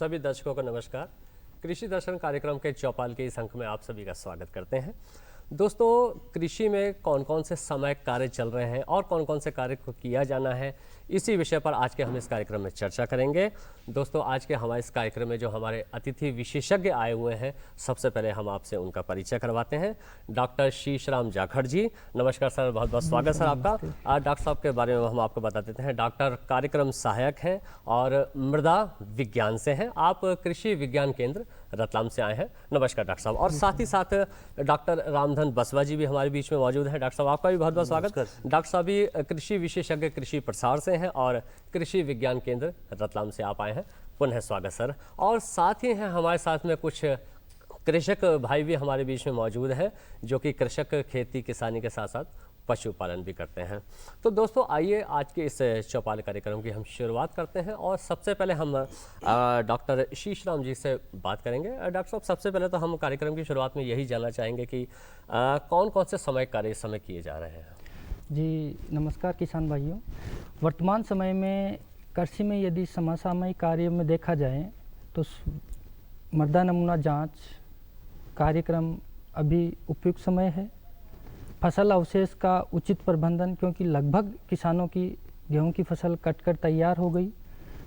सभी दर्शकों को नमस्कार। कृषि दर्शन कार्यक्रम के चौपाल के इस अंक में आप सभी का स्वागत करते हैं। दोस्तों, कृषि में कौन कौन से समय कार्य चल रहे हैं और कौन कौन से कार्य को किया जाना है, इसी विषय पर आज के हम इस कार्यक्रम में चर्चा करेंगे। दोस्तों, आज के हमारे इस कार्यक्रम में जो हमारे अतिथि विशेषज्ञ आए हुए हैं, सबसे पहले हम आपसे उनका परिचय करवाते हैं। डॉक्टर शीशराम जाखड़ जी, नमस्कार सर, बहुत बहुत स्वागत सर आपका। डॉक्टर साहब के बारे में हम आपको बता देते हैं। डॉक्टर कार्यक्रम सहायक हैं और मृदा विज्ञान से हैं। आप कृषि विज्ञान केंद्र रतलाम से आए हैं। नमस्कार डॉक्टर साहब। और साथ ही साथ डॉक्टर रामधन बसवा जी भी हमारे बीच में मौजूद हैं। डॉक्टर साहब, आपका भी बहुत बहुत स्वागत। डॉक्टर साहब भी कृषि विशेषज्ञ कृषि प्रसार से हैं और कृषि विज्ञान केंद्र रतलाम से आप आए हैं। पुनः स्वागत सर। और साथ ही हैं हमारे साथ में कुछ कृषक भाई भी हमारे बीच में मौजूद हैं, जो कि कृषक खेती किसानी के साथ साथ पशुपालन भी करते हैं। तो दोस्तों, आइए आज के इस चौपाल कार्यक्रम की हम शुरुआत करते हैं और सबसे पहले हम डॉक्टर शीशराम जी से बात करेंगे। डॉक्टर साहब, सबसे पहले तो हम कार्यक्रम की शुरुआत में यही जानना चाहेंगे कि कौन कौन से समय कार्य इस समय किए जा रहे हैं। जी नमस्कार किसान भाइयों। वर्तमान समय में कृषि में यदि समसामयिक कार्य में देखा जाए तो मृदा नमूना जांच कार्यक्रम अभी उपयुक्त समय है। फसल अवशेष का उचित प्रबंधन, क्योंकि लगभग किसानों की गेहूं की फसल कट कर तैयार हो गई,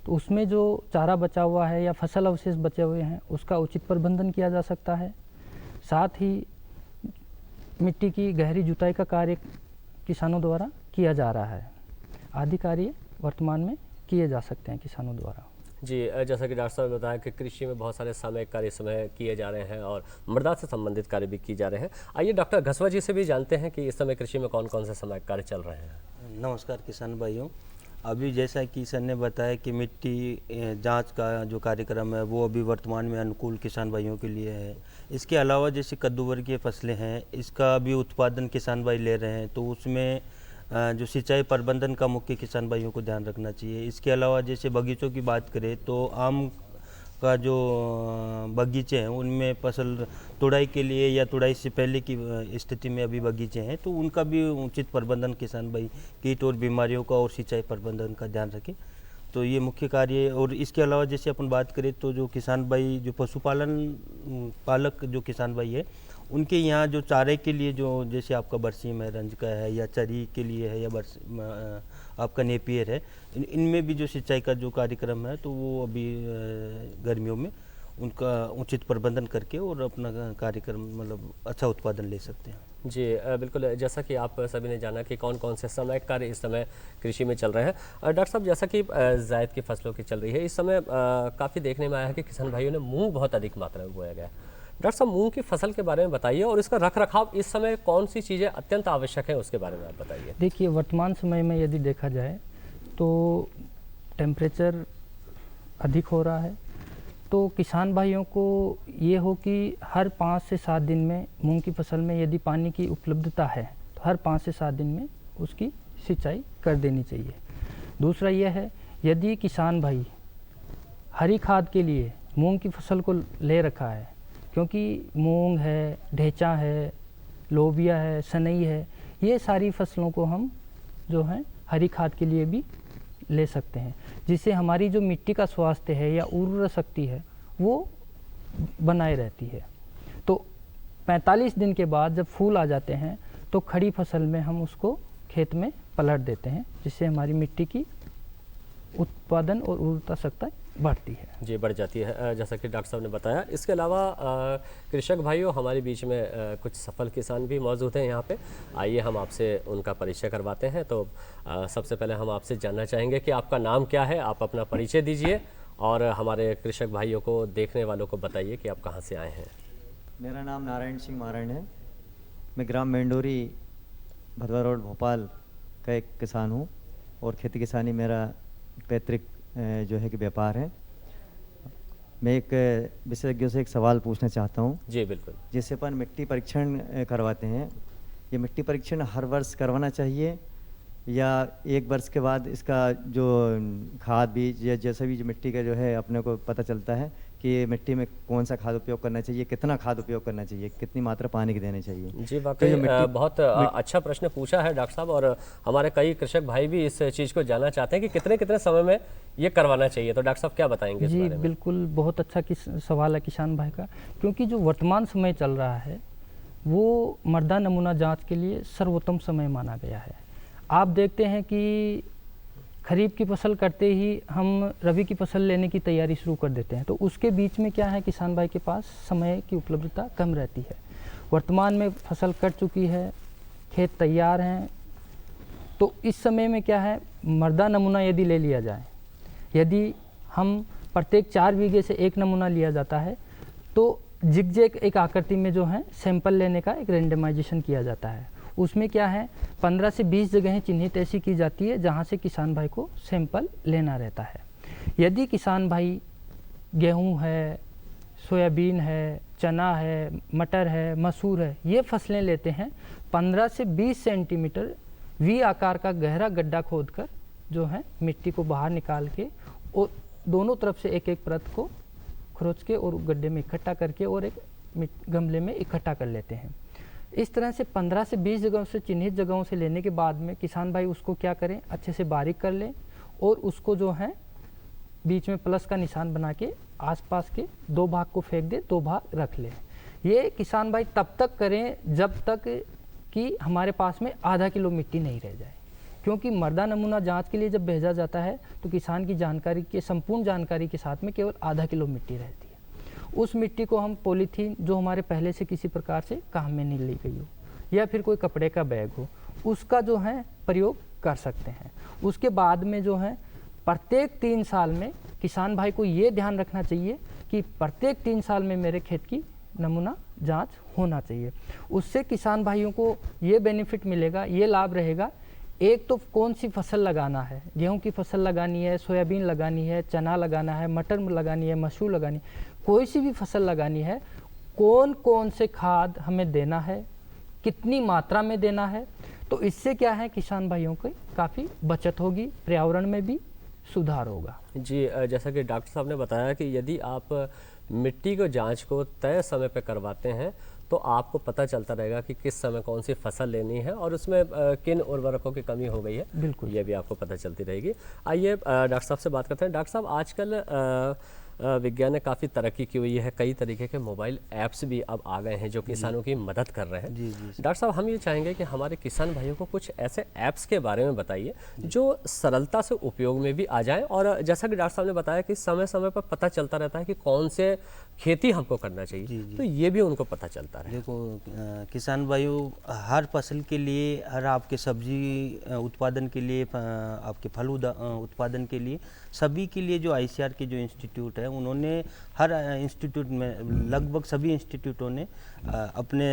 तो उसमें जो चारा बचा हुआ है या फसल अवशेष बचे हुए हैं उसका उचित प्रबंधन किया जा सकता है। साथ ही मिट्टी की गहरी जुताई का कार्य किसानों द्वारा किया जा रहा है। आदि कार्य वर्तमान में किए जा सकते हैं किसानों द्वारा। जी, जैसा कि डॉक्टर साहब ने बताया कि कृषि में बहुत सारे सामयिक कार्य इस समय किए जा रहे हैं और मृदा से संबंधित कार्य भी किए जा रहे हैं। आइए डॉक्टर घसवा जी से भी जानते हैं कि इस समय कृषि में कौन कौन से सामयिक कार्य चल रहे हैं। नमस्कार किसान भाइयों। अभी जैसा कि सर ने बताया कि मिट्टी जांच का जो कार्यक्रम है वो अभी वर्तमान में अनुकूल किसान भाइयों के लिए है। इसके अलावा जैसे कद्दू वर्गीय फसलें हैं, इसका भी उत्पादन किसान भाई ले रहे हैं, तो उसमें जो सिंचाई प्रबंधन का मुख्य किसान भाइयों को ध्यान रखना चाहिए। इसके अलावा जैसे बगीचों की बात करें तो आम का जो बगीचे हैं उनमें फसल तुड़ाई के लिए या तुड़ाई से पहले की स्थिति में अभी बगीचे हैं, तो उनका भी उचित प्रबंधन किसान भाई कीट और बीमारियों का और सिंचाई प्रबंधन का ध्यान रखें। तो ये मुख्य कार्य। और इसके अलावा जैसे अपन बात करें तो जो किसान भाई जो पशुपालन पालक जो किसान भाई है, उनके यहाँ जो चारे के लिए जो जैसे आपका बरसीम है, रंज का है, या चरी के लिए है, या आपका नेपियर है, इनमें भी जो सिंचाई का जो कार्यक्रम है तो वो अभी गर्मियों में उनका उचित प्रबंधन करके और अपना कार्यक्रम मतलब अच्छा उत्पादन ले सकते हैं। जी बिल्कुल, जैसा कि आप सभी ने जाना कि कौन कौन से समय कार्य इस समय कृषि में चल रहे हैं। डॉक्टर साहब, जैसा कि जायद की फसलों की चल रही है, इस समय काफ़ी देखने में आया है कि किसान भाइयों ने मूंग बहुत अधिक मात्रा में बोया गया है। डॉक्टर साहब, मूंग की फसल के बारे में बताइए और इसका रख रखाव इस समय कौन सी चीज़ें अत्यंत आवश्यक है, उसके बारे में आप बताइए। देखिए, वर्तमान समय में यदि देखा जाए तो टेम्परेचर अधिक हो रहा है, तो किसान भाइयों को ये हो कि हर 5 से 7 दिन में मूंग की फसल में यदि पानी की उपलब्धता है तो हर 5 से 7 दिन में उसकी सिंचाई कर देनी चाहिए। दूसरा यह है, यदि किसान भाई हरी खाद के लिए मूंग की फसल को ले रखा है, क्योंकि मूंग है, ढेंचा है, लोबिया है, सनई है, ये सारी फसलों को हम जो है हरी खाद के लिए भी ले सकते हैं, जिससे हमारी जो मिट्टी का स्वास्थ्य है या उर्वरा शक्ति है वो बनाए रहती है। तो 45 दिन के बाद जब फूल आ जाते हैं तो खड़ी फसल में हम उसको खेत में पलट देते हैं, जिससे हमारी मिट्टी की उत्पादन और उर्वरता शक्ति बढ़ती है। जी, बढ़ जाती है, जैसा कि डॉक्टर साहब ने बताया। इसके अलावा कृषक भाइयों, हमारे बीच में कुछ सफल किसान भी मौजूद हैं यहाँ पे। आइए हम आपसे उनका परिचय करवाते हैं। तो सबसे पहले हम आपसे जानना चाहेंगे कि आपका नाम क्या है, आप अपना परिचय दीजिए और हमारे कृषक भाइयों को, देखने वालों को बताइए कि आप कहाँ से आए हैं। मेरा नाम नारायण सिंह मारण है। मैं ग्राम मेंडोरी, भदवा रोड, भोपाल का एक किसान हूँ और खेती किसानी मेरा पैतृक जो है कि व्यापार है। मैं एक विशेषज्ञों से एक सवाल पूछना चाहता हूँ। जी बिल्कुल। जैसे अपन मिट्टी परीक्षण करवाते हैं, ये मिट्टी परीक्षण हर वर्ष करवाना चाहिए या एक वर्ष के बाद इसका जो खाद बीज या जैसा भी जो मिट्टी का जो है अपने को पता चलता है, कि मिट्टी में कौन सा खाद उपयोग करना चाहिए, कितना खाद उपयोग करना चाहिए, कितनी मात्रा पानी की देनी चाहिए। जी तो वाकई जो मिट्टी बहुत अच्छा प्रश्न पूछा है डॉक्टर साहब, और हमारे कई कृषक भाई भी इस चीज़ को जानना चाहते हैं कि कितने कितने समय में ये करवाना चाहिए। तो डॉक्टर साहब क्या बताएंगे इस जी बारे में? बिल्कुल, बहुत अच्छा सवाल है किसान भाई का, क्योंकि जो वर्तमान समय चल रहा है वो मृदा नमूना जांच के लिए सर्वोत्तम समय माना गया है। आप देखते हैं कि खरीफ की फसल करते ही हम रबी की फसल लेने की तैयारी शुरू कर देते हैं, तो उसके बीच में क्या है, किसान भाई के पास समय की उपलब्धता कम रहती है। वर्तमान में फसल कट चुकी है, खेत तैयार हैं, तो इस समय में क्या है, मृदा नमूना यदि ले लिया जाए, यदि हम प्रत्येक 4 बीघे से एक नमूना लिया जाता है, तो जिगजैग एक आकृति में जो है सैंपल लेने का एक रेंडमाइजेशन किया जाता है। उसमें क्या है, 15 से 20 जगहें चिन्हित ऐसी की जाती है जहां से किसान भाई को सैंपल लेना रहता है। यदि किसान भाई गेहूं है, सोयाबीन है, चना है, मटर है, मसूर है, ये फसलें लेते हैं, 15 से 20 सेंटीमीटर वी आकार का गहरा गड्ढा खोदकर जो है मिट्टी को बाहर निकाल के और दोनों तरफ से एक एक परत को खरोच के और गड्ढे में इकट्ठा करके और एक गमले में इकट्ठा कर लेते हैं। इस तरह से 15 से 20 जगहों से, चिन्हित जगहों से लेने के बाद में किसान भाई उसको क्या करें, अच्छे से बारीक कर लें और उसको जो है बीच में प्लस का निशान बना के आसपास के 2 भाग को फेंक दे, 2 भाग रख लें। ये किसान भाई तब तक करें जब तक कि हमारे पास में आधा किलो मिट्टी नहीं रह जाए, क्योंकि मृदा नमूना जांच के लिए जब भेजा जाता है तो किसान की जानकारी के संपूर्ण जानकारी के साथ में केवल आधा किलो मिट्टी रहती है। उस मिट्टी को हम पॉलीथीन, जो हमारे पहले से किसी प्रकार से काम में नहीं ली गई हो, या फिर कोई कपड़े का बैग हो, उसका जो है प्रयोग कर सकते हैं। उसके बाद में जो है प्रत्येक 3 साल में किसान भाई को ये ध्यान रखना चाहिए कि प्रत्येक 3 साल में मेरे खेत की नमूना जांच होना चाहिए। उससे किसान भाइयों को ये बेनिफिट मिलेगा, ये लाभ रहेगा। एक तो कौन सी फसल लगाना है, गेहूं की फसल लगानी है, सोयाबीन लगानी है, चना लगाना है, मटर लगानी है, मसूर लगानी है, कोई सी भी फसल लगानी है, कौन कौन से खाद हमें देना है, कितनी मात्रा में देना है, तो इससे क्या है, किसान भाइयों की काफ़ी बचत होगी, पर्यावरण में भी सुधार होगा। जी जैसा कि डॉक्टर साहब ने बताया कि यदि आप मिट्टी को जांच को तय समय पर करवाते हैं तो आपको पता चलता रहेगा कि किस समय कौन सी फसल लेनी है और उसमें किन उर्वरकों की कमी हो गई है, बिल्कुल, ये भी आपको पता चलती रहेगी। आइए डॉक्टर साहब से बात करते हैं। डॉक्टर साहब, आजकल विज्ञान ने काफ़ी तरक्की की हुई है, कई तरीके के मोबाइल ऐप्स भी अब आ गए हैं जो किसानों की मदद कर रहे हैं। जी जी डॉक्टर साहब, हम ये चाहेंगे कि हमारे किसान भाइयों को कुछ ऐसे ऐप्स के बारे में बताइए जो सरलता से उपयोग में भी आ जाएं, और जैसा कि डॉक्टर साहब ने बताया कि समय समय पर पता चलता रहता है कि कौन से खेती हमको करना चाहिए, तो ये भी उनको पता चलता रहे। देखो किसान भाइयों, हर फसल के लिए, हर आपके सब्जी उत्पादन के लिए, आपके फल उत्पादन के लिए, सभी के लिए जो ICAR के जो इंस्टीट्यूट है, उन्होंने हर इंस्टीट्यूट में, लगभग सभी इंस्टीट्यूटों ने अपने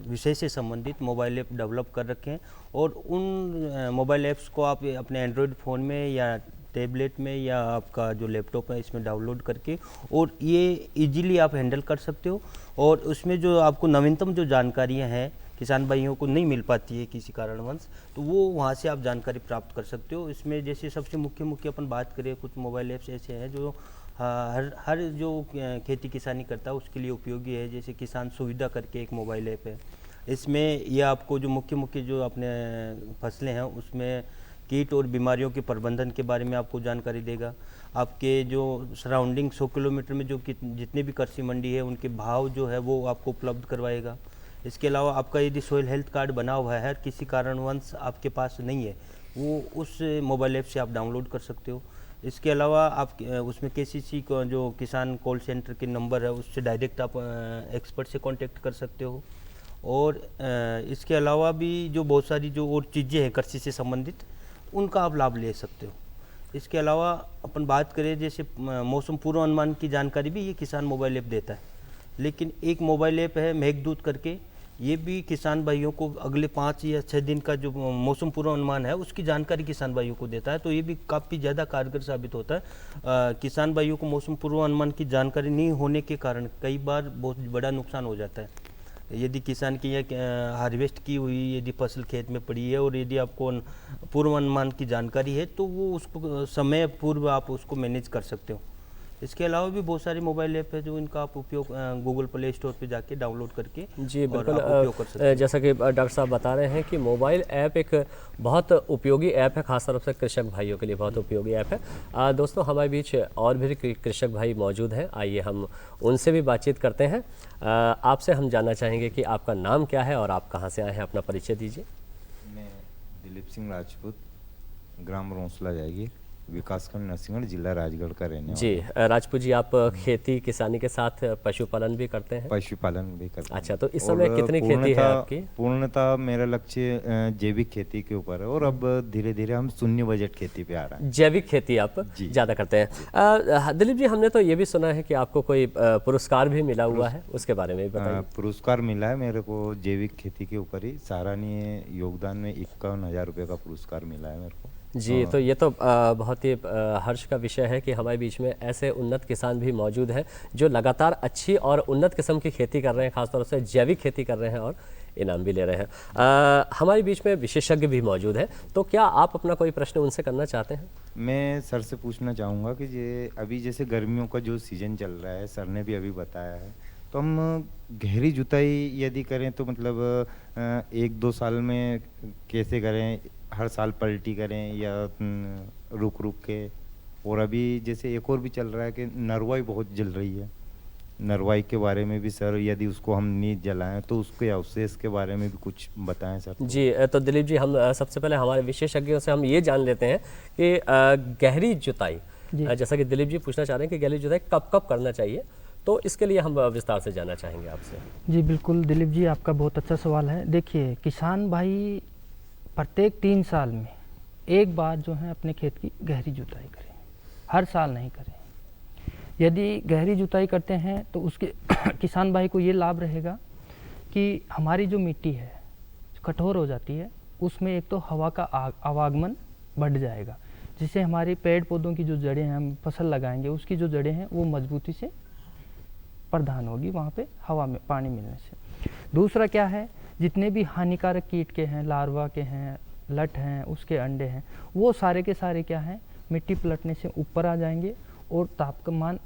विषय से संबंधित मोबाइल ऐप डेवलप कर रखे हैं, और उन मोबाइल ऐप्स को आप अपने एंड्रॉयड फ़ोन में या टैबलेट में या आपका जो लैपटॉप है इसमें डाउनलोड करके और ये इजीली आप हैंडल कर सकते हो। और उसमें जो आपको नवीनतम जो जानकारियां हैं किसान भाइयों को नहीं मिल पाती है किसी कारणवश, तो वो वहाँ से आप जानकारी प्राप्त कर सकते हो। इसमें जैसे सबसे मुख्य अपन बात करें, कुछ मोबाइल ऐप्स ऐसे हैं जो हर जो खेती किसानी करता है उसके लिए उपयोगी है। जैसे किसान सुविधा करके एक मोबाइल ऐप है, इसमें ये आपको जो मुख्य जो अपने फसलें हैं उसमें कीट और बीमारियों के प्रबंधन के बारे में आपको जानकारी देगा। आपके जो सराउंडिंग 100 किलोमीटर में जो जितने भी कृषि मंडी है उनके भाव जो है वो आपको उपलब्ध करवाएगा। इसके अलावा आपका यदि सोइल हेल्थ कार्ड बना हुआ है, किसी कारणवश आपके पास नहीं है, वो उस मोबाइल ऐप से आप डाउनलोड कर सकते हो। इसके अलावा आप उसमें KCC को जो किसान कॉल सेंटर के नंबर है उससे डायरेक्ट आप एक्सपर्ट से कांटेक्ट कर सकते हो। और इसके अलावा भी जो बहुत सारी जो और चीज़ें हैं कृषि से संबंधित, उनका आप लाभ ले सकते हो। इसके अलावा अपन बात करें जैसे मौसम पूर्वानुमान की जानकारी भी ये किसान मोबाइल ऐप देता है। लेकिन एक मोबाइल ऐप है मेघदूत करके, ये भी किसान भाइयों को अगले 5 या 6 दिन का जो मौसम पूर्वानुमान है उसकी जानकारी किसान भाइयों को देता है। तो ये भी काफ़ी ज़्यादा कारगर साबित होता है। किसान भाइयों को मौसम पूर्वानुमान की जानकारी नहीं होने के कारण कई बार बहुत बड़ा नुकसान हो जाता है। यदि किसान की हार्वेस्ट की हुई यदि फसल खेत में पड़ी है और यदि आपको पूर्वानुमान की जानकारी है तो वो उसको समय पूर्व आप उसको मैनेज कर सकते हो। इसके अलावा भी बहुत सारे मोबाइल ऐप है जो इनका आप उपयोग गूगल प्ले स्टोर पे जाके डाउनलोड करके जी और बिल्कुल। आप उपयोग कर सकते हैं। जैसा कि डॉक्टर साहब बता रहे हैं कि मोबाइल ऐप एक बहुत उपयोगी ऐप है, खासतौर से कृषक भाइयों के लिए बहुत उपयोगी ऐप है। दोस्तों हमारे बीच और भी कृषक भाई मौजूद हैं, आइए हम उनसे भी बातचीत करते हैं। आपसे हम जानना चाहेंगे कि आपका नाम क्या है और आप कहाँ से आए हैं, अपना परिचय दीजिए। मैं दिलीप सिंह राजपूत, ग्राम रोंसला जाएगी, विकासखंड नरसिंहगढ़, जिला राजगढ़ का रहने जी राजपूत जी, आप खेती किसानी के साथ पशुपालन भी करते हैं? पशुपालन भी करता हूं। अच्छा, तो इस समय और कितनी खेती है आपकी? पूर्णतः मेरा लक्ष्य जैविक खेती के ऊपर है और अब धीरे धीरे हम शून्य बजट खेती पे आ रहे हैं। जैविक खेती आप जी। ज़्यादा करते हैं। दिलीप जी, हमने तो ये भी सुना है कि आपको कोई पुरस्कार भी मिला हुआ है, उसके बारे में भी बताइए। पुरस्कार मिला है मेरे को जैविक खेती के ऊपर ही, सराहनीय योगदान में 51,000 रुपये का पुरस्कार मिला है मेरे को। जी, तो ये तो बहुत ही हर्ष का विषय है कि हमारे बीच में ऐसे उन्नत किसान भी मौजूद हैं जो लगातार अच्छी और उन्नत किस्म की खेती कर रहे हैं, खासतौर से जैविक खेती कर रहे हैं और इनाम भी ले रहे हैं। हमारे बीच में विशेषज्ञ भी मौजूद हैं, तो क्या आप अपना कोई प्रश्न उनसे करना चाहते हैं? मैं सर से पूछना चाहूँगा कि ये अभी जैसे गर्मियों का जो सीज़न चल रहा है, सर ने भी अभी बताया है, तो हम गहरी जुताई यदि करें तो मतलब 1-2 साल में कैसे करें, हर साल पलटी करें या रुक रुक के? और अभी जैसे एक और भी चल रहा है कि नरवाई बहुत जल रही है, नरवाई के बारे में भी सर, यदि उसको हम नहीं जलाएं तो उसके अवशेष के बारे में भी कुछ बताएं सर। जी, तो दिलीप जी, हम सबसे पहले हमारे विशेषज्ञों से हम ये जान लेते हैं कि गहरी जुताई, जैसा कि दिलीप जी पूछना चाह रहे हैं कि गहरी जुताई कब कब करना चाहिए, तो इसके लिए हम विस्तार से जानना चाहेंगे आपसे। जी बिल्कुल दिलीप जी, आपका बहुत अच्छा सवाल है। देखिए, किसान भाई प्रत्येक 3 साल में एक बार जो है अपने खेत की गहरी जुताई करें, हर साल नहीं करें। यदि गहरी जुताई करते हैं तो उसके किसान भाई को ये लाभ रहेगा कि हमारी जो मिट्टी है कठोर हो जाती है, उसमें एक तो हवा का आवागमन बढ़ जाएगा, जिससे हमारे पेड़ पौधों की जो जड़ें हैं, हम फसल लगाएंगे उसकी जो जड़ें हैं वो मजबूती से प्रदान होगी वहाँ पे हवा में पानी मिलने से। दूसरा क्या है, जितने भी हानिकारक कीट के हैं, लार्वा के हैं, लट हैं, उसके अंडे हैं, वो सारे के सारे क्या हैं, मिट्टी पलटने से ऊपर आ जाएंगे और तापमान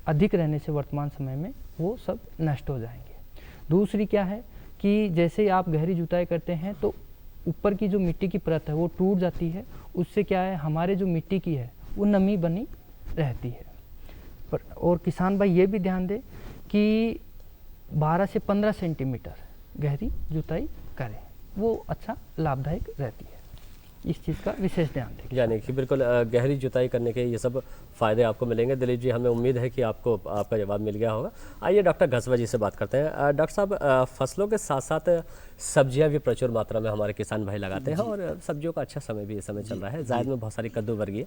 अधिक रहने से वर्तमान समय में वो सब नष्ट हो जाएंगे। दूसरी क्या है कि जैसे आप गहरी जुताई करते हैं तो ऊपर की जो मिट्टी की परत है वो टूट जाती है, उससे क्या है, हमारे जो मिट्टी की है वो नमी बनी रहती है। और किसान भाई ये भी ध्यान दें कि 12 से 15 सेंटीमीटर गहरी जुताई करें, वो अच्छा लाभदायक रहती है। इस चीज़ का विशेष ध्यान दें। यानी कि बिल्कुल गहरी जुताई करने के ये सब फ़ायदे आपको मिलेंगे। दिलीप जी, हमें उम्मीद है कि आपको आपका जवाब मिल गया होगा। आइए डॉक्टर घसवा जी से बात करते हैं। डॉक्टर साहब, फसलों के साथ साथ सब्जियां भी प्रचुर मात्रा में हमारे किसान भाई लगाते हैं और सब्जियों का अच्छा समय भी इस समय चल रहा है। जायद में बहुत सारी कद्दू वर्गीय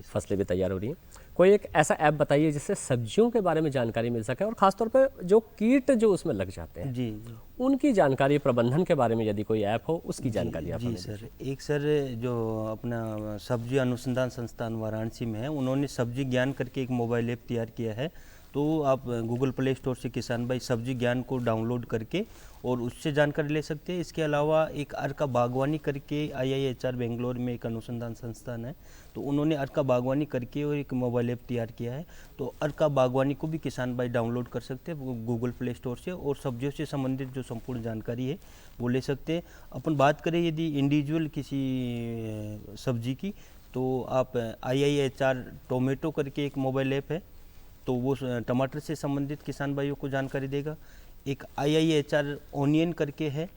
फसलें भी तैयार हो रही हैं। कोई एक ऐसा ऐप बताइए जिससे सब्जियों के बारे में जानकारी मिल सके और ख़ासतौर पर जो कीट जो उसमें लग जाते हैं जी उनकी जानकारी, प्रबंधन के बारे में यदि कोई ऐप हो उसकी जानकारी आप जी हमें सर, एक सर जो अपना सब्जी अनुसंधान संस्थान वाराणसी में है, उन्होंने सब्जी ज्ञान करके एक मोबाइल ऐप तैयार किया है। तो आप गूगल प्ले स्टोर से किसान भाई सब्जी ज्ञान को डाउनलोड करके और उससे जानकारी ले सकते हैं। इसके अलावा एक अर्का बागवानी करके IIHR बेंगलोर में एक अनुसंधान संस्थान है, तो उन्होंने अर्का बागवानी करके और एक मोबाइल ऐप तैयार किया है। तो अर्का बागवानी को भी किसान भाई डाउनलोड कर सकते हैं गूगल प्ले स्टोर से और सब्जियों से संबंधित जो संपूर्ण जानकारी है वो ले सकते हैं। अपन बात करें यदि इंडिविजुअल किसी सब्जी की, तो आप IIHR टोमेटो करके एक मोबाइल ऐप है, तो वो टमाटर से संबंधित किसान भाइयों को जानकारी देगा। एक IIHR ओनियन करके है,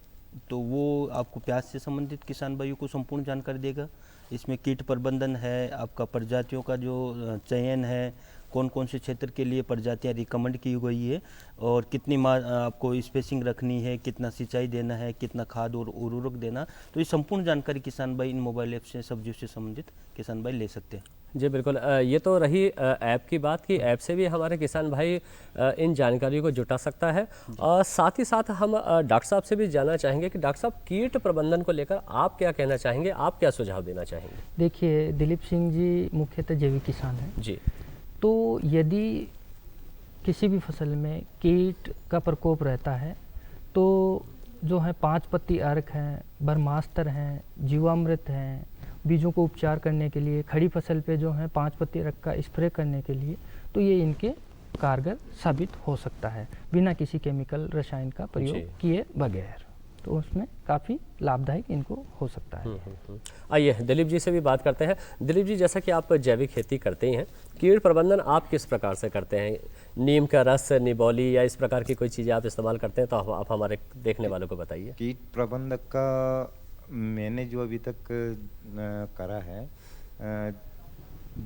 तो वो आपको प्याज से संबंधित किसान भाइयों को संपूर्ण जानकारी देगा। इसमें कीट प्रबंधन है, आपका प्रजातियों का जो चयन है, कौन कौन से क्षेत्र के लिए प्रजातियां रिकमेंड की गई है और कितनी आपको स्पेसिंग रखनी है, कितना सिंचाई देना है, कितना खाद और उर्वरक देना, तो ये संपूर्ण जानकारी किसान भाई इन मोबाइल ऐप से सब्जियों से संबंधित किसान भाई ले सकते हैं। जी बिल्कुल। ये तो रही ऐप की बात कि ऐप से भी हमारे किसान भाई इन जानकारियों को जुटा सकता है। और साथ ही साथ हम डॉक्टर साहब से भी जानना चाहेंगे कि डॉक्टर साहब, कीट प्रबंधन को लेकर आप क्या कहना चाहेंगे, आप क्या सुझाव देना चाहेंगे? देखिए दिलीप सिंह जी मुख्यतः जैविक किसान हैं, जी। तो यदि किसी भी फसल में कीट का प्रकोप रहता है तो जो है 5 पत्ती अर्क हैं, ब्रह्मास्त्र हैं, जीवामृत हैं बीजों को उपचार करने के लिए, खड़ी फसल पे जो है 5 पत्ती रख का स्प्रे करने के लिए, तो ये इनके कारगर साबित हो सकता है बिना किसी केमिकल रसायन का प्रयोग जी। किए बगैर। तो उसमें काफ़ी लाभदायक इनको हो सकता है। आइए दिलीप जी से भी बात करते हैं। दिलीप जी, जैसा कि आप जैविक खेती करते ही हैं, कीट प्रबंधन आप किस प्रकार से करते हैं? नीम का रस, निबोली या इस प्रकार की कोई चीज़ें आप इस्तेमाल करते हैं तो आप हमारे देखने वालों को बताइए। कीट प्रबंधक का मैंने जो अभी तक करा है,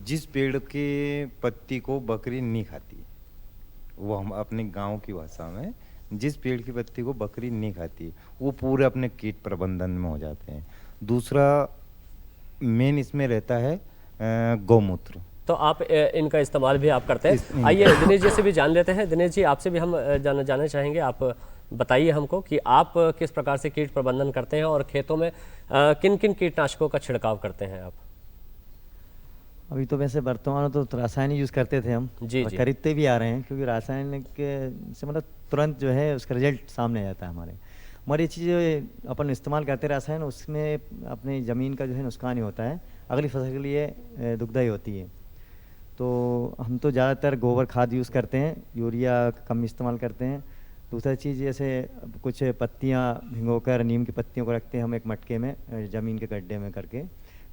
जिस पेड़ के पत्ती को बकरी नहीं खाती, वो हम अपने गांव की भाषा में, जिस पेड़ की पत्ती को बकरी नहीं खाती, वो पूरे अपने कीट प्रबंधन में हो जाते हैं। दूसरा मेन इसमें रहता है गौमूत्र। तो आप इनका इस्तेमाल भी आप करते हैं। इनका- आइए दिनेश जी से भी जान लेते हैं। दिनेश जी, आपसे भी हम जानना चाहेंगे, आप बताइए हमको कि आप किस प्रकार से कीट प्रबंधन करते हैं और खेतों में किन किन कीटनाशकों का छिड़काव करते हैं आप? अभी तो वैसे वर्तमान में तो रासायनिक यूज़ करते थे हम, जी, और जी। खरीदते भी आ रहे हैं, क्योंकि रासायनिक से मतलब तुरंत जो है उसका रिजल्ट सामने आ जाता है हमारे। मगर ये चीज़ अपन इस्तेमाल करते रासायन, उसमें अपनी ज़मीन का जो है नुकसान ही होता है, अगली फसल के लिए दुखदाई होती है। तो हम तो ज़्यादातर गोबर खाद यूज़ करते हैं, यूरिया कम इस्तेमाल करते हैं। दूसरा चीज़, जैसे कुछ पत्तियाँ भिगोकर नीम की पत्तियों को रखते हैं हम एक मटके में, ज़मीन के गड्ढे में करके,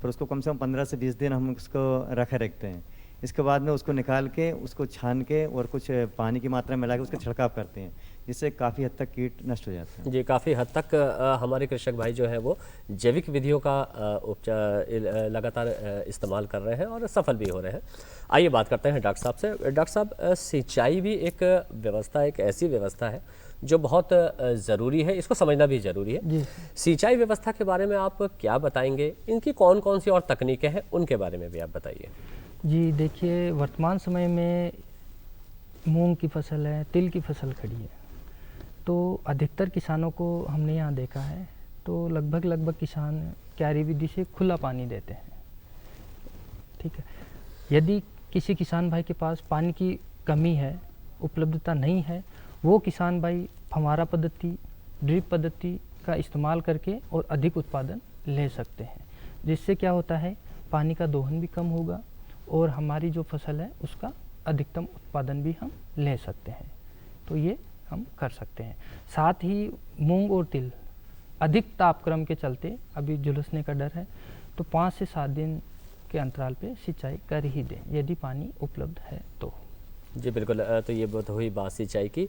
फिर उसको कम से कम 15 से 20 दिन हम उसको रखते हैं। इसके बाद में उसको निकाल के, उसको छान के और कुछ पानी की मात्रा में मिला के उसका छिड़काव करते हैं, जिससे काफ़ी हद तक कीट नष्ट हो जाते हैं। जी, काफ़ी हद तक हमारे कृषक भाई जो है वो जैविक विधियों का लगातार इस्तेमाल कर रहे हैं और सफल भी हो रहे हैं। आइए बात करते हैं डॉक्टर साहब से। डॉक्टर साहब, सिंचाई भी एक व्यवस्था, एक ऐसी व्यवस्था है जो बहुत ज़रूरी है, इसको समझना भी ज़रूरी है। जी। सिंचाई व्यवस्था के बारे में आप क्या बताएंगे? इनकी कौन कौन सी और तकनीकें हैं, उनके बारे में भी आप बताइए। जी देखिए, वर्तमान समय में मूंग की फसल है, तिल की फसल खड़ी है, तो अधिकतर किसानों को हमने यहाँ देखा है तो लगभग किसान क्यारी विधि से खुला पानी देते हैं। ठीक है, यदि किसी किसान भाई के पास पानी की कमी है, उपलब्धता नहीं है, वो किसान भाई फव्वारा पद्धति, ड्रिप पद्धति का इस्तेमाल करके और अधिक उत्पादन ले सकते हैं, जिससे क्या होता है, पानी का दोहन भी कम होगा और हमारी जो फसल है उसका अधिकतम उत्पादन भी हम ले सकते हैं। तो ये हम कर सकते हैं। साथ ही मूंग और तिल अधिक तापक्रम के चलते अभी झुलसने का डर है, तो 5 से 7 दिन के अंतराल पे सिंचाई कर ही दें यदि पानी उपलब्ध है तो। जी बिल्कुल। तो ये बात हुई बात सिंचाई की।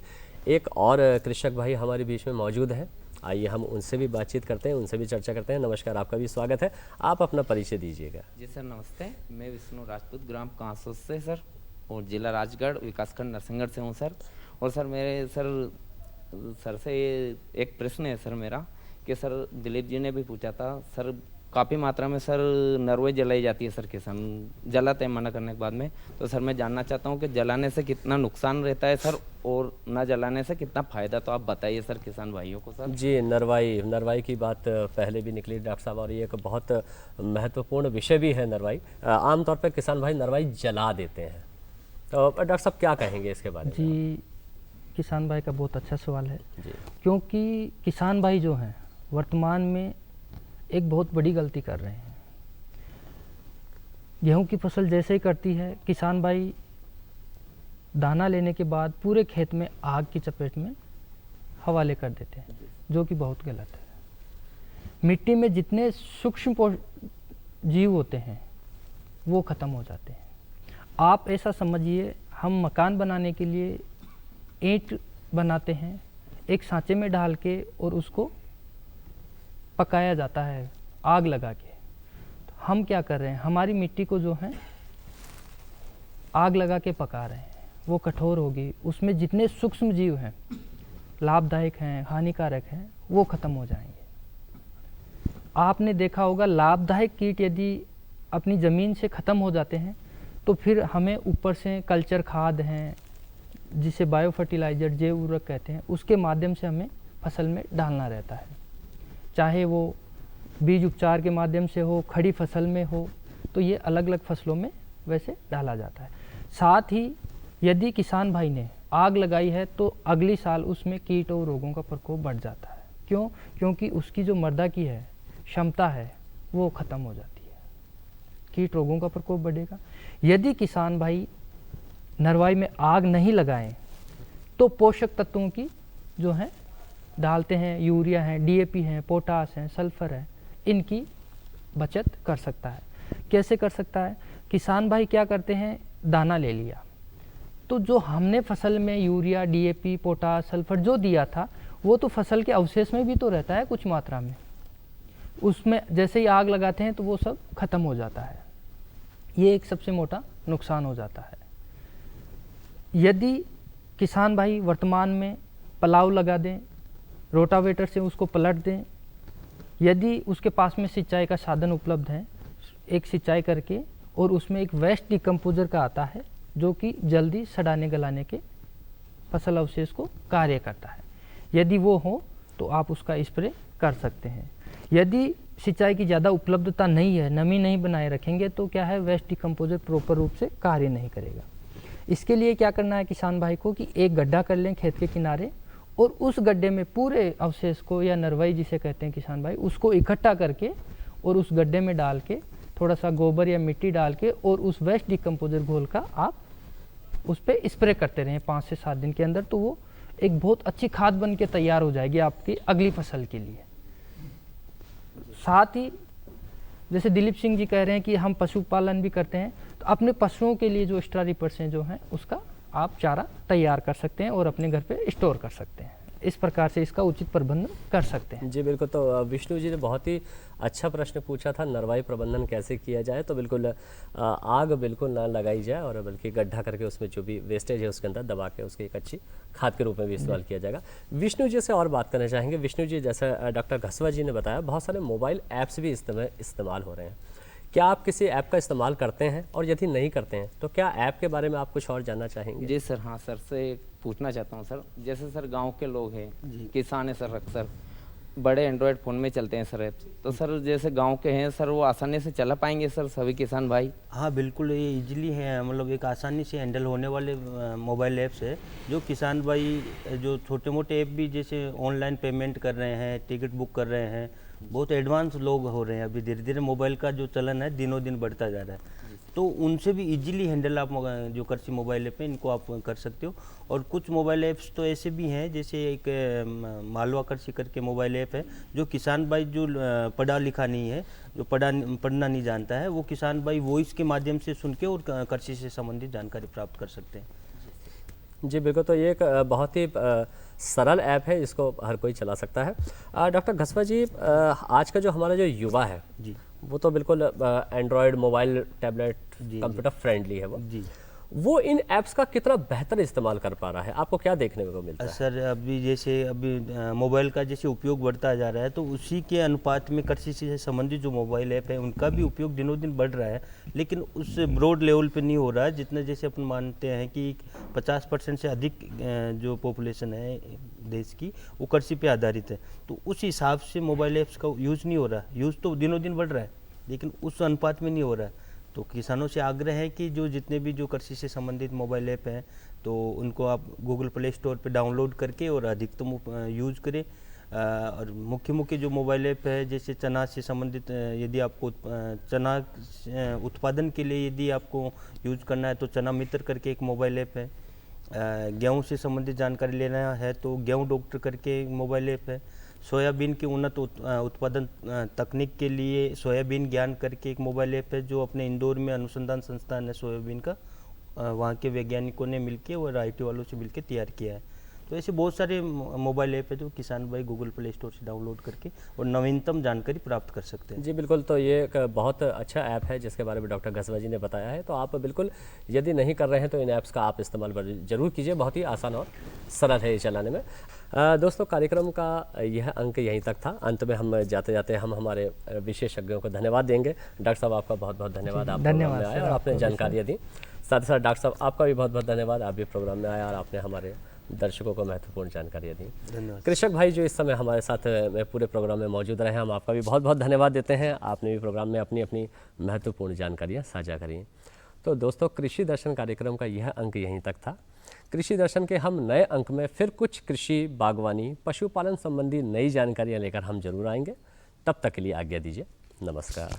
एक और कृषक भाई हमारे बीच में मौजूद है, आइए हम उनसे भी बातचीत करते हैं, उनसे भी चर्चा करते हैं। नमस्कार, आपका भी स्वागत है। आप अपना परिचय दीजिएगा। जी सर नमस्ते, मैं विष्णु राजपूत, ग्राम कांसोस से सर, और जिला राजगढ़, विकासखंड नरसिंहगढ़ से हूँ सर। और सर मेरे सर से ये एक प्रश्न है सर मेरा, कि सर दिलीप जी ने भी पूछा था सर, काफ़ी मात्रा में सर नरवे जलाई जाती है सर, किसान जलाते हैं मना करने के बाद में। तो सर मैं जानना चाहता हूँ कि जलाने से कितना नुकसान रहता है सर, और ना जलाने से कितना फ़ायदा, तो आप बताइए सर किसान भाइयों को सर। जी, नरवाई की बात पहले भी निकली डॉक्टर साहब, और ये एक बहुत महत्वपूर्ण विषय भी है नरवाई। आमतौर पर किसान भाई नरवाई जला देते हैं, तो डॉक्टर साहब क्या कहेंगे इसके बारे में? जी, किसान भाई का बहुत अच्छा सवाल है, जी क्योंकि किसान भाई जो हैं वर्तमान में एक बहुत बड़ी गलती कर रहे हैं। गेहूं की फसल जैसे ही कटती है, किसान भाई दाना लेने के बाद पूरे खेत में आग की चपेट में हवाले कर देते हैं, जो कि बहुत गलत है। मिट्टी में जितने सूक्ष्म जीव होते हैं वो ख़त्म हो जाते हैं। आप ऐसा समझिए, हम मकान बनाने के लिए ईंट बनाते हैं, एक सांचे में डाल के और उसको पकाया जाता है आग लगा के। तो हम क्या कर रहे हैं, हमारी मिट्टी को जो है आग लगा के पका रहे हैं, वो कठोर होगी, उसमें जितने सूक्ष्म जीव हैं, लाभदायक हैं, हानिकारक हैं, वो ख़त्म हो जाएंगे। आपने देखा होगा, लाभदायक कीट यदि अपनी ज़मीन से ख़त्म हो जाते हैं तो फिर हमें ऊपर से कल्चर खाद हैं, जिसे बायो फर्टिलाइज़र, जैव उर्वरक कहते हैं, उसके माध्यम से हमें फसल में डालना रहता है, चाहे वो बीज उपचार के माध्यम से हो, खड़ी फसल में हो, तो ये अलग अलग फसलों में वैसे डाला जाता है। साथ ही यदि किसान भाई ने आग लगाई है तो अगली साल उसमें कीट और रोगों का प्रकोप बढ़ जाता है। क्यों? क्योंकि उसकी जो मर्दा की है क्षमता है वो ख़त्म हो जाती है। कीट रोगों का प्रकोप बढ़ेगा। यदि किसान भाई नरवाई में आग नहीं लगाएं तो पोषक तत्वों की जो है डालते हैं, यूरिया है, डीएपी है, पोटास है, सल्फर है, इनकी बचत कर सकता है। कैसे कर सकता है? किसान भाई क्या करते हैं, दाना ले लिया तो जो हमने फसल में यूरिया, डीएपी, पोटास, सल्फर जो दिया था वो तो फसल के अवशेष में भी तो रहता है कुछ मात्रा में, उसमें जैसे ही आग लगाते हैं तो वो सब खत्म हो जाता है। ये एक सबसे मोटा नुकसान हो जाता है। यदि किसान भाई वर्तमान में पलाव लगा दें, रोटावेटर से उसको पलट दें, यदि उसके पास में सिंचाई का साधन उपलब्ध है, एक सिंचाई करके और उसमें एक वेस्ट डिकम्पोजर का आता है जो कि जल्दी सड़ाने गलाने के फसल अवशेष को कार्य करता है, यदि वो हो तो आप उसका स्प्रे कर सकते हैं। यदि सिंचाई की ज़्यादा उपलब्धता नहीं है, नमी नहीं बनाए रखेंगे तो क्या है, वेस्ट डिकम्पोजर प्रॉपर रूप से कार्य नहीं करेगा। इसके लिए क्या करना है किसान भाई को कि एक गड्ढा कर लें खेत के किनारे और उस गड्ढे में पूरे अवशेष को या नरवाई जिसे कहते हैं किसान भाई, उसको इकट्ठा करके और उस गड्ढे में डाल के थोड़ा सा गोबर या मिट्टी डाल के और उस वेस्ट डिकम्पोजर घोल का आप उस पर स्प्रे करते रहें 5 से 7 दिन के अंदर, तो वो एक बहुत अच्छी खाद बन के तैयार हो जाएगी आपकी अगली फसल के लिए। साथ ही जैसे दिलीप सिंह जी कह रहे हैं कि हम पशुपालन भी करते हैं, तो अपने पशुओं के लिए जो एक्स्ट्रा रिपर्स हैं जो हैं उसका आप चारा तैयार कर सकते हैं और अपने घर पे स्टोर कर सकते हैं। इस प्रकार से इसका उचित प्रबंधन कर सकते हैं। जी बिल्कुल। तो विष्णु जी ने बहुत ही अच्छा प्रश्न पूछा था, नरवाई प्रबंधन कैसे किया जाए। तो बिल्कुल आग बिल्कुल ना लगाई जाए और बल्कि गड्ढा करके उसमें जो भी वेस्टेज है उसके अंदर दबा के उसकी एक अच्छी खाद के रूप में भी इस्तेमाल किया जाएगा। विष्णु जी से और बात करना चाहेंगे। विष्णु जी, जैसे डॉक्टर घसवा जी ने बताया, बहुत सारे मोबाइल ऐप्स भी इस्तेमाल हो रहे हैं। क्या आप किसी ऐप का इस्तेमाल करते हैं, और यदि नहीं करते हैं तो क्या ऐप के बारे में आप कुछ और जानना चाहेंगे? जी सर, हाँ सर से पूछना चाहता हूँ सर, जैसे सर गांव के लोग हैं, किसान है सर, अक्सर बड़े एंड्रॉयड फ़ोन में चलते हैं सर ऐप्स, तो सर जैसे गांव के हैं सर, वो आसानी से चला पाएंगे सर सभी किसान भाई? हाँ बिल्कुल, ये इजीली है, मतलब एक आसानी से हैंडल होने वाले मोबाइल ऐप्स है जो किसान भाई जो छोटे मोटे ऐप भी जैसे ऑनलाइन पेमेंट कर रहे हैं, टिकट बुक कर रहे हैं, बहुत एडवांस लोग हो रहे हैं। अभी धीरे धीरे मोबाइल का जो चलन है दिनों दिन बढ़ता जा रहा है, तो उनसे भी इजीली हैंडल आप जो कृषि मोबाइल ऐप है इनको आप कर सकते हो। और कुछ मोबाइल ऐप्स तो ऐसे भी हैं, जैसे एक मालवा कृषि करके मोबाइल ऐप है जो किसान भाई जो पढ़ा लिखा नहीं है, जो पढ़ना नहीं जानता है, वो किसान भाई वॉइस के माध्यम से सुन के और कृषि से संबंधित जानकारी प्राप्त कर सकते हैं। जी बिल्कुल। तो ये एक बहुत ही सरल ऐप है, इसको हर कोई चला सकता है। डॉक्टर घसवा जी, आज का जो हमारा जो युवा है जी, वो तो बिल्कुल Android mobile, tablet, computer friendly है वो इन ऐप्स का कितना बेहतर इस्तेमाल कर पा रहा है, आपको क्या देखने को मिलता है? सर अभी मोबाइल का जैसे उपयोग बढ़ता जा रहा है, तो उसी के अनुपात में कृषि से संबंधित जो मोबाइल ऐप है उनका भी उपयोग दिनों दिन बढ़ रहा है, लेकिन उस ब्रॉड लेवल पे नहीं हो रहा है जितना जैसे अपन मानते हैं कि 50% से अधिक जो पॉपुलेशन है देश की वो कृषि पे आधारित है, तो उस हिसाब से मोबाइल ऐप्स का यूज़ नहीं हो रहा। यूज़ तो दिनों दिन बढ़ रहा है लेकिन उस अनुपात में नहीं हो रहा है। तो किसानों से आग्रह है कि जो जितने भी जो कृषि से संबंधित मोबाइल ऐप हैं तो उनको आप गूगल प्ले स्टोर पे डाउनलोड करके और अधिकतम यूज़ करें। और मुख्य जो मोबाइल ऐप है, जैसे चना से संबंधित यदि आपको चना उत्पादन के लिए यदि आपको यूज़ करना है तो चना मित्र करके एक मोबाइल ऐप है। गेहूँ से संबंधित जानकारी लेना है तो गेहूँ डॉक्टर करके एक मोबाइल ऐप है। सोयाबीन के उन्नत उत्पादन तकनीक के लिए सोयाबीन ज्ञान करके एक मोबाइल ऐप है जो अपने इंदौर में अनुसंधान संस्थान है सोयाबीन का, वहाँ के वैज्ञानिकों ने मिलके और IT वालों से मिलके तैयार किया है। तो ऐसे बहुत सारे मोबाइल ऐप है जो किसान भाई गूगल प्ले स्टोर से डाउनलोड करके और नवीनतम जानकारी प्राप्त कर सकते हैं। जी बिल्कुल। तो ये एक बहुत अच्छा ऐप है जिसके बारे में डॉक्टर घसवा जी ने बताया है, तो आप बिल्कुल यदि नहीं कर रहे हैं तो इन ऐप्स का आप इस्तेमाल जरूर कीजिए, बहुत ही आसान और सरल है ये चलाने में। दोस्तों, कार्यक्रम का यह अंक यहीं तक था। अंत में हम जाते जाते हम हमारे विशेषज्ञों को धन्यवाद देंगे। डॉक्टर साहब, आपका बहुत बहुत धन्यवाद, आप प्रोग्राम में आए और आपने जानकारियाँ दी। साथ ही साथ डॉक्टर साहब, आपका भी बहुत बहुत धन्यवाद, आप भी प्रोग्राम में आए और आपने हमारे दर्शकों को महत्वपूर्ण जानकारियाँ दी। धन्यवाद। कृषक भाई जो इस समय हमारे साथ में पूरे प्रोग्राम में मौजूद रहे, हम आपका भी बहुत बहुत धन्यवाद देते हैं। आपने भी प्रोग्राम में अपनी अपनी महत्वपूर्ण जानकारियाँ साझा करी। तो दोस्तों, कृषि दर्शन कार्यक्रम का यह अंक यहीं तक था। कृषि दर्शन के हम नए अंक में फिर कुछ कृषि, बागवानी, पशुपालन संबंधी नई जानकारियाँ लेकर हम जरूर आएंगे। तब तक के लिए आज्ञा दीजिए। नमस्कार।